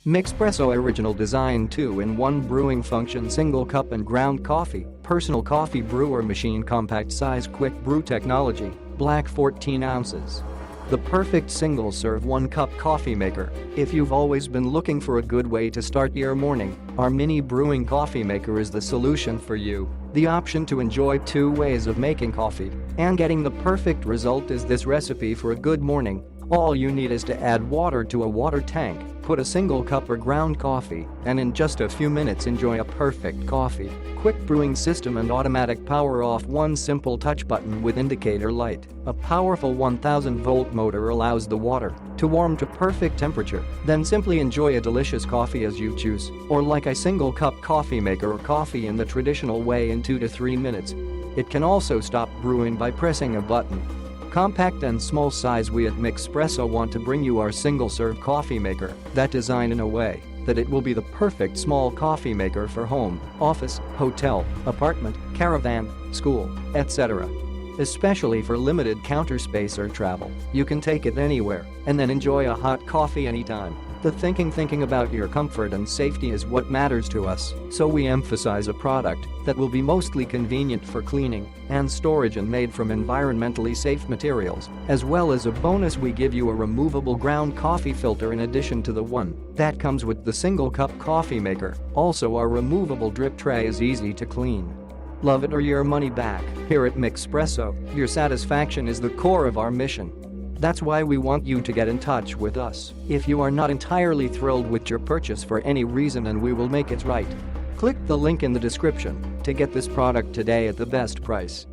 Mixpresso original design 2-in-1 brewing function single cup and ground coffee, personal coffee brewer machine compact size quick brew technology, black 14 ounces. The perfect single serve 1 cup coffee maker. If you've always been looking for a good way to start your morning, our mini brewing coffee maker is the solution for you. The option to enjoy 2 ways of making coffee and getting the perfect result is this recipe for a good morning. All you need is to add water to a water tank, put a single cup or ground coffee, and in just a few minutes enjoy a perfect coffee. Quick brewing system and automatic power off, 1 simple touch button with indicator light. A powerful 1000-volt motor allows the water to warm to perfect temperature, then simply enjoy a delicious coffee as you choose, or like a single cup coffee maker or coffee in the traditional way in 2 to 3 minutes. It can also stop brewing by pressing a button. Compact and small size. We at Mixpresso want to bring you our single-serve coffee maker that designed in a way that it will be the perfect small coffee maker for home, office, hotel, apartment, caravan, school, etc. Especially for limited counter space or travel, you can take it anywhere and then enjoy a hot coffee anytime. The thinking about your comfort and safety is what matters to us, so we emphasize a product that will be mostly convenient for cleaning and storage and made from environmentally safe materials. As well as a bonus, we give you a removable ground coffee filter in addition to the one that comes with the single cup coffee maker. Also, our removable drip tray is easy to clean. Love it or your money back. Here at Mixpresso, your satisfaction is the core of our mission. That's why we want you to get in touch with us if you are not entirely thrilled with your purchase for any reason, and we will make it right. Click the link in the description to get this product today at the best price.